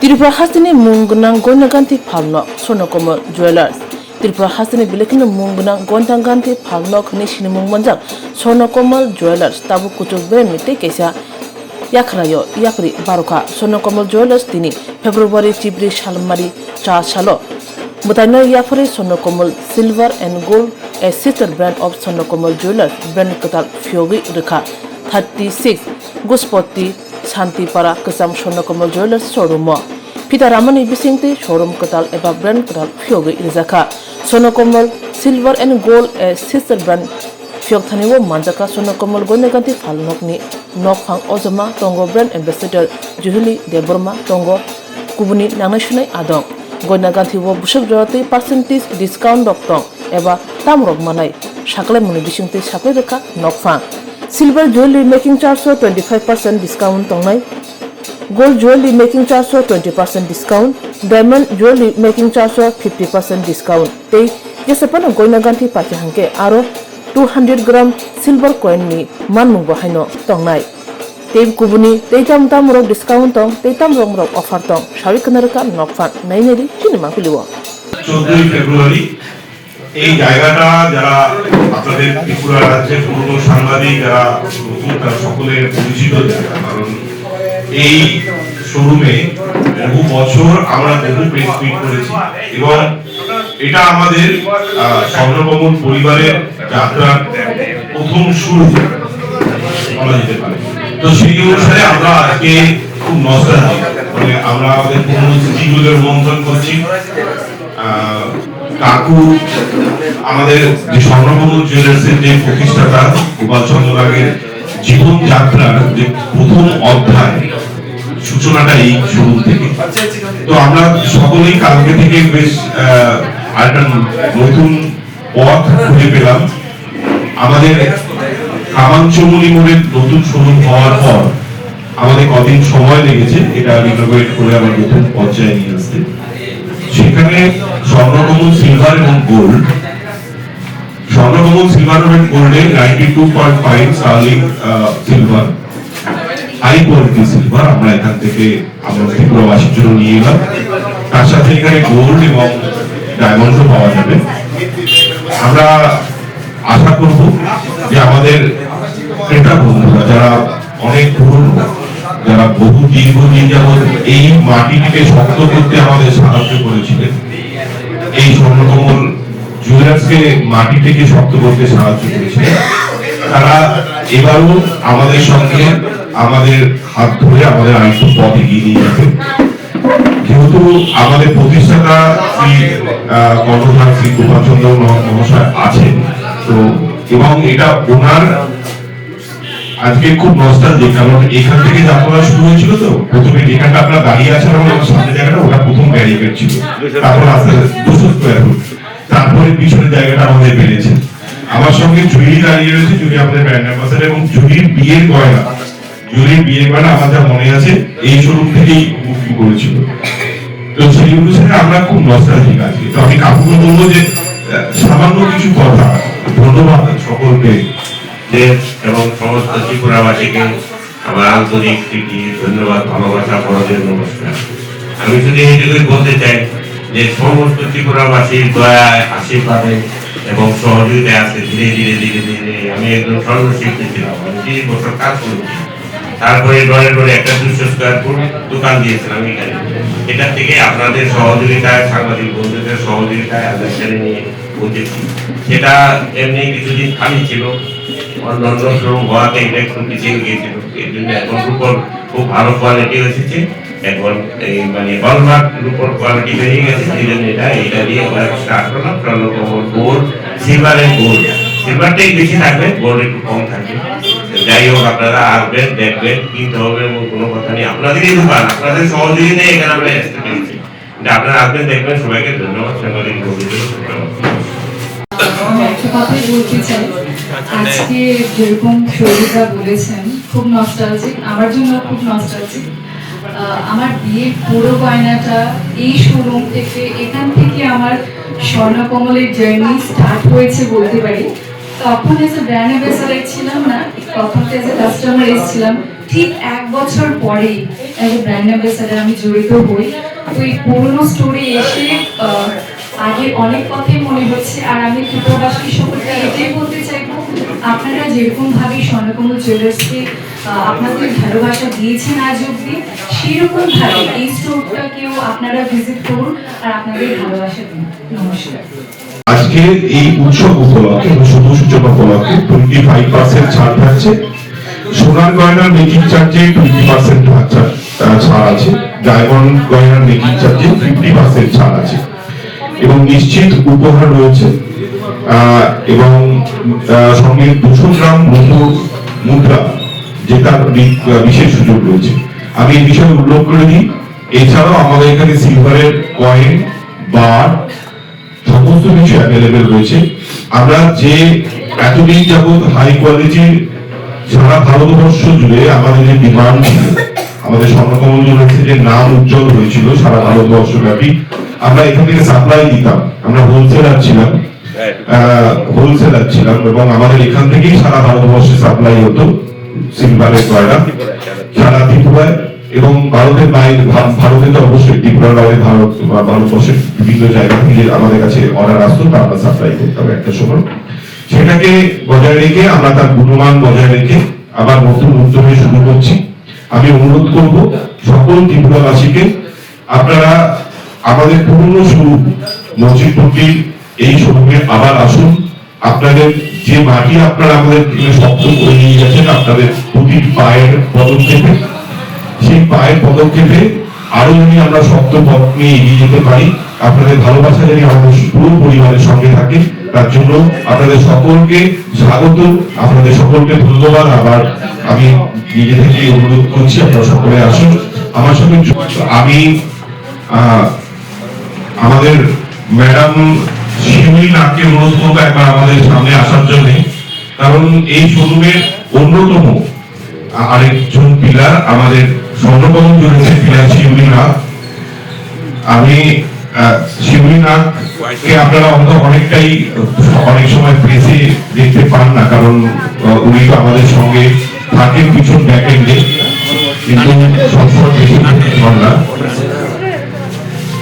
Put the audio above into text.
Tripura Hasini Mungunang Gondaganti Palno Sonokomo Jewelers Tripura Hasini Bilekino Mungunang Gondaganti Palno Kanishini Mungmanjak Sonokomo Jewelers Tabu Kutuk Bermite Kesia Yakrayo Yakri Baruka Sonokomo Jewelers Tini February Chibri Shalmari Cha Shalo Mutano Yafari Sonokomo Silver and Gold, a sister brand of Sonokomo Jewelers brand Katal Fyogi Rika 36 Guspoti Santipara Kasam Sonokomo Jewelers Showroom Pita Ramani Bisingti Showroom Katal Eva brand Katal Fyogi Rizaka Sonokomo Silver and Gold, a sister brand Fyog Thaniwo Manjaka Sonokomo Goneganti Falnokni Nokhang Ozama Tongo brand ambassador Juhili Deborma Tongo Kubuni Nanashunai Adong Gonaganti wo Bushuk Jorati percentage discount Doktong Eva Tamrok Manai Shakle Muni Bishingti Shakle Reka Nokfang Silver jewelry making charge for 25% discount Tongnai Gold jewelry making charge for 20% discount Diamond jewelry making charge for 50% discount Tei Yesapan Gonaganti Paki Hanke Aro 200 gram silver coin ni Manmung Haino Tongnai Tei Kubuni Tei Tam Rok discount Tong Tei Tam Rok offer Tong Shari Kanaraka Nokfang Nainedi Chinima Piliwa 14 ফেব্রুয়ারি এই জায়গাটা যারা আপনাদের ত্রিপুরা রাজ্যের পুরনো সাংবাদিক যারা নতুন তারা সকলের পরিচিত জায়গা কারণ এই শোরুমে বহু বছর আমরা বহু প্রেস মিট করেছি এবং এটা আমাদের স্বর্ণকমল পরিবারের যাত্রার প্রথম শুরু বলা যেতে পারে তো সেই অনুসারে আমরা আজকে খুব নস্টালজিক মানে আমরা আমাদের পুরনো স্মৃতিগুলো রোমন্থন করছি কাকু আমাদের যে স্বর্ণকমল জুয়েলার্সের যে প্রতিষ্ঠাতা গোপাল চন্দ্র রাগের জীবন যাত্রার যে প্রথম অধ্যায় সূচনাটা এই শোরুম থেকে তো আমরা সকলেই কালকে থেকে বেশ একটা নতুন পথ খুঁজে পেলাম আমাদের কামানচমুনি মোড়ের নতুন শোরুম হওয়ার পর আমাদের কদিন সময় লেগেছে এটা রিনোভেট করে আবার নতুন পর্যায়ে নিয়ে আসতে সেখানে স্বর্ণকমল সিলভার এবং গোল্ড স্বর্ণকমল সিলভার এবং গোল্ডে 92.5 sterling silver high quality silver আমরা এখান থেকে আমরা ত্রিপুরাবাসীর জন্য নিয়ে এলাম তার সাথে এখানে গোল্ড এবং ডায়মন্ডও পাওয়া যাবে আমরা আশা করব যে আমাদের ক্রেতা বন্ধুরা যারা অনেক পুরনো যারা বহু দীর্ঘদিন যাবৎ এই মাটিটিকে শক্ত করতে আমাদের সাহায্য করেছিলেন এই স্বর্ণকমল জুয়েলার্সকে মাটি থেকে শক্ত করতে সাহায্য করেছিলেন তারা এবারও আমাদের সঙ্গে আমাদের হাত ধরে আমাদের আরেকটু পথ এগিয়ে নিয়ে যাবে যেহেতু আমাদের প্রতিষ্ঠাতা শ্রী কর্ণধার শ্রী গোপাল চন্দ্র মহাশয় আছেন তো এবং এটা ওনার আজকে খুব নস্টালজিক কারণ এখান থেকে যাত্রা শুরু হয়েছিল তো প্রথমে যেখানটা আপনারা দাঁড়িয়ে আছেন আমার সামনে জায়গাটা ওটা প্রথম ব্যারিকেড ছিল তারপর আস্তে আস্তে 200 স্কয়ার ফুট তারপরে পিছনের জায়গাটা আমাদের বেড়েছে আমার সঙ্গে জুলি দাঁড়িয়ে রয়েছে জুলি আমাদের ব্র্যান্ড অ্যাম্বাসাডর এবং জুলির বিয়ের গয়না আমার যা মনে আছে এই শোরুম থেকেই মুক্তি করেছিল তো সেই অনুসারে আমরা খুব নস্টালজিক আছি তো আমি কাকুকে বলবো যে সামান্য কিছু কথা ধন্যবাদ সকলকে এবং সমস্ত ত্রিপুরাবাসীকে আমার আন্তরিক প্রীতি ধন্যবাদ ভালোবাসা বড়দের নমস্কার আমি শুধু এইটুকুই বলতে চাই যে সমস্ত ত্রিপুরাবাসীর দয়া আশীর্বাদে এবং সহযোগিতায় আছে ধীরে ধীরে ধীরে ধীরে আমি একজন স্বর্ণশিল্পী ছিলাম আমি 30 বছর কাজ করেছি তারপরে ডরে ডরে একটা 200 স্কয়ার ফুট দোকান দিয়েছিলাম এখানে এটা থেকে আপনাদের সহযোগিতায় সাংবাদিক বন্ধুদের সহযোগিতায় আমি এখানে নিয়ে বসেছি সেটা এমনি কিছুদিন খালি ছিল অন্যান্য শোরুম হওয়াতে এটা একটু পিছিয়ে গিয়েছিল এর জন্য এখন রূপর খুব ভালো কোয়ালিটি এসেছে এখন এই মানে হলমার্ক রূপর কোয়ালিটি বেরিয়ে গেছে সেই জন্য এটা দিয়ে স্টার্ট করলাম Swarnakamal gold silver and gold সিলভারটাই বেশি থাকবে গোল্ড একটু কম থাকবে যাই হোক আপনারা আসবেন দেখবেন কিনতে হবে এমন কোনো কথা নেই আপনাদেরই দোকান আপনাদের সহযোগিতায় এখানে আমরা আসতে পেরেছি আপনারা আসবেন দেখবেন সবাইকে ধন্যবাদ সাংবাদিক বন্ধুদের আজকে যেরকম সৌরিতা বলেছেন খুব নস্টালজিক আমার জন্য খুব নস্টালজিক আমার বিয়ের পুরো গয়নাটা এই শোরুম থেকে এখান থেকে আমার স্বর্ণকমলের জার্নি স্টার্ট হয়েছে বলতে পারি তখন এসে ব্র্যান্ড অ্যাম্বাসাডর ছিলাম না প্রথম ফেজে কাস্টমার এসেছিলাম, ঠিক 1 বছর পরেই অ্যাজ এ ব্র্যান্ড অ্যাম্বাসাডার আমি জড়িত হই। তো এই পুরনো স্টোরে এসে আগে অনেক কথাই মনে হচ্ছে। আর আমি ত্রিপুরাবাসী সকলকে এটাই বলতে চাইবো, আপনারা যেরকম ভাবে স্বর্ণকমল জুয়েলার্সকে আপনাদের ভালোবাসা দিয়েছেন আজ অব্দি, সেরকম ভাবে এই স্টোরটাকেও আপনারা ভিজিট করুন আর আপনাদের ভালোবাসা দিন। নমস্কার। আজকে এই উৎসব উপলক্ষে শুভ সূচনা উপলক্ষে 25% ছাড় থাকছে। সোনার গয়নার মেকিং চার্জে 20% ছাড় আছে, ডায়মন্ড গয়নার মেকিং চার্জে 50% ছাড় আছে এবং নিশ্চিত উপহার রয়েছে এবং সঙ্গে 200 গ্রাম মুদ্রা জেতার বিশেষ সুযোগ রয়েছে। আমি এই বিষয়ে উল্লেখ করে দিই, এছাড়াও আমাদের এখানে সিলভারের কয়েন, বার সমস্ত কিছু অ্যাভেলেবেল রয়েছে। আমরা যে এতদিন যাবৎ হাই কোয়ালিটির সারা ভারতবর্ষ জুড়ে আমাদের যে ডিমান্ড ছিল, আমাদের স্বর্ণকমল জুয়েলার্সের যে নাম উজ্জ্বল হয়েছিল সারা ভারতবর্ষ ব্যাপী, আমরা এখান থেকে সাপ্লাই দিতাম। আমরা হোলসেলার ছিলাম এবং আমাদের এখান থেকেই সারা ভারতবর্ষে সাপ্লাই হতো সিলভারের গয়না সারা ত্রিপুরায় এবং ভারতের বাইরে। ভারতে তো অবশ্যই ত্রিপুরার বাইরে ভারতবর্ষের বিভিন্ন জায়গা থেকে আমাদের কাছে অর্ডার আসতো, তা আমরা সাপ্লাই করতাম একটা সময়। সেটাকে বজায় রেখে আমরা তার গুণমান বজায় রেখে আবার নতুন উদ্যোগে শুরু করছি। আমি অনুরোধ করব সকল ত্রিপুরাবাসীকে, আপনারা আমাদের পুরনো শোরুম মসজিদপট্টির এই শোরুমে আবার আসুন। আপনাদের যে মাটি আপনারা আমাদের শক্ত করে নিয়ে গেছেন আপনাদের প্রতি পায়ের পদক্ষেপে, সেই পায়ের পদক্ষেপে আরো যদি আমরা শক্ত পথ নিয়ে এগিয়ে যেতে পারি, আপনাদের ভালোবাসা যদি আমাদের পুরো পরিবারের সঙ্গে থাকে, তার জন্য আপনাদের সকলকে স্বাগত, আপনাদের সকলকে ধন্যবাদ। আবার আমি নিজে থেকে অনুরোধ করছি আপনারা সকলে আসুন আমার সঙ্গে। আমি আমাদের ম্যাডাম শিউলি নাককে অনুরোধ করবো একবার আমাদের সামনে আসার জন্য, কারণ এই শোরুমের অন্যতম আরেকজন পিলার আমাদের স্বর্ণকমল জুয়েলার্সের পিলার শিউলি নাক। আমি শিউলি নাককে আপনারা অনেকটাই অনেক সময় প্রেসে দেখতে পান না, কারণ উনি তো আমাদের সঙ্গে থাকেন পিছন ব্যাকএন্ডে, কিন্তু সবসময় বেশি না।